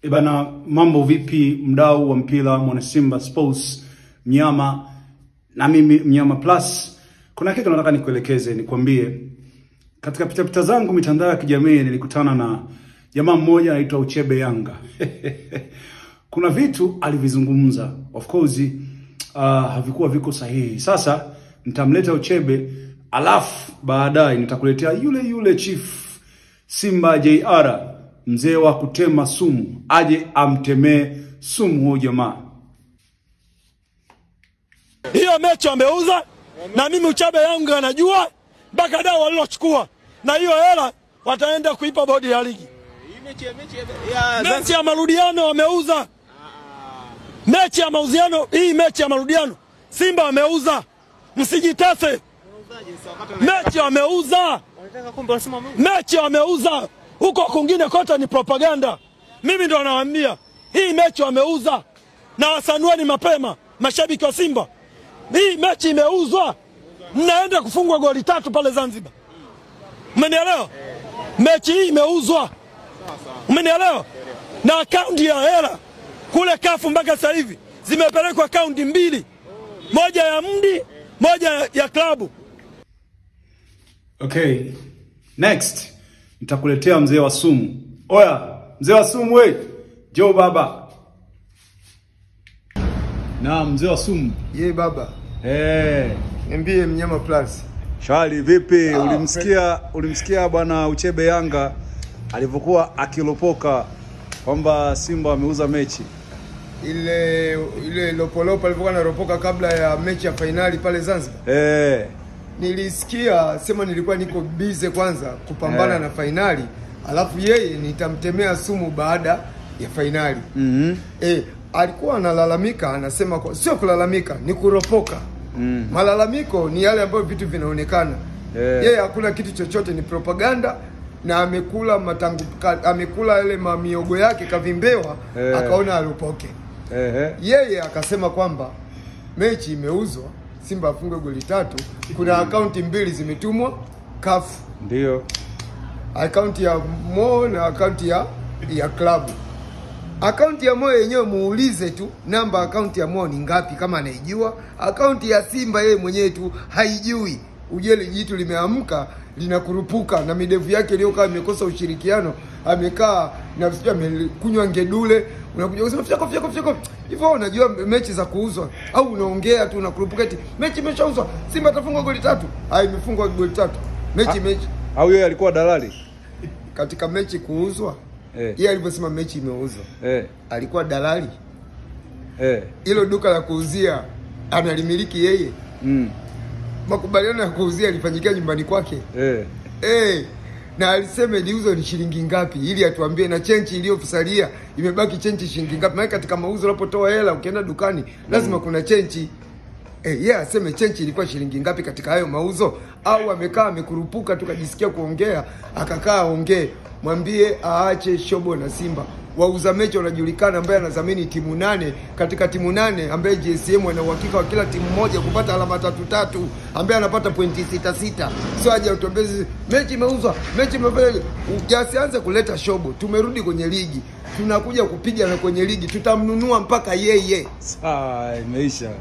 Bana, mambo vipi mdau wa mpira mwana Simba Sports Mnyama na mimi Mnyama Plus. Kuna kitu nataka nikuelekeze, nikwambie. Katika pita zangu mitandao ya kijamii nilikutana na jamaa mmoja anaitwa Uchebe Yanga. Kuna vitu alivizungumza, of course havikuwa viko sahihi. Sasa nitamleta Uchebe, alafu baadaye nitakuletea yule Chief Simba JR, mzee wa kutema sumu, aje amtemee sumu huyo jamaa. Hiyo mechi ameuza, na mimi Uchebe Yanga anajua mpaka dau walilochukua, na hiyo hela wataenda kuipa bodi ya ligi. Mechi ya marudiano wameuza. Mechi ya mauziano, hii mechi ya marudiano Simba wameuza. Msijitase. Mechi wameuza. Mechi wameuza. Huko kwingine kote ni propaganda. Mimi ndo nawaambia, hii mechi wameuza. Na wasanueni mapema mashabiki wa Simba. Hii mechi imeuzwa. Mnaenda kufungwa goli 3 pale Zanzibar. Umenielewa? Mechi hii imeuzwa. Umenielewa? Na akaunti ya hela kule kafu mpaka sasa hivi zimepelekwa akaunti 2. Moja ya mdi, moja ya klabu. Okay. Next, nitakuletea mzee wa sumu. Oya, mzee wa sumu we. Joe baba. Na mzee wa sumu. Ye baba. Niambie Mnyama Plus. Shwari vipi? Ulimsikia bwana Uchebe Yanga alivyokuwa akilopoka kwamba Simba wameuza mechi. Ile lopolopo alivyokuwa anaropoka kabla ya mechi ya finali pale Zanzibar. Nilisikia sema nilikuwa niko busy kwanza kupambana na finali, alafu yeye nitamtemea sumu baada ya finali. Alikuwa analalamika, anasema kwa sio kulalamika, ni kuropoka. Malalamiko ni yale ambayo vitu vinaonekana. Yeye hakuna kitu chochote, ni propaganda, na amekula ile mamiogo yake kavimbewa, akaona alupoke. Yeye akasema kwamba mechi imeuzwa, Simba afunge goli 3, kuna akaunti 2 zimetumwa kafu. Ndio. Akaunti ya Mo na akaunti ya klabu. Akaunti ya Mo yenyewe muulize tu namba akaunti ya Mo ni ngapi kama anaijua. Akaunti ya Simba yeye mwenyewe tu haijui. Ujele jitu limeamka linakurupuka na midevu yake iliyokaa imekosa ushirikiano, amekaa na sio amekunywa ngedule, unakuja kusema fyako. Hivyo unajua mechi za kuuzwa au unaongea tu unakurupuka eti mechi imeshauzwa, Simba atafungwa goli 3. Imefungwa goli 3. Mechi. Au yeye alikuwa dalali katika mechi kuuzwa? Yeye alivyosema mechi imeuzwa. Alikuwa dalali. Hilo duka la kuuzia analimiliki yeye. Makubaliano ya kuuzia alifanyikia nyumbani kwake. Na alisema iliuzwa ni shilingi ngapi ili atuambie, na chenchi iliyofusalia imebaki chenchi shilingi ngapi. Maana katika mauzo unapotoa hela ukienda dukani lazima kuna chenchi. Yeye aseme chenchi ilikuwa shilingi ngapi katika hayo mauzo, au amekaa amekurupuka tukajisikia kuongea akakaa ongee. Mwambie aache shobo na Simba. Wauza mechi wanajulikana, ambaye anadhamini timu 8 katika timu 8, ambaye JSM ana uhakika wa kila timu moja kupata alama 3, ambaye anapata pointi 6. Sio aje utombezi mechi imeuzwa, mechi imefanya. Ujasianze kuleta shobo. Tumerudi kwenye ligi. Tunakuja kupiga na kwenye ligi tutamnunua mpaka yeye. Imeisha.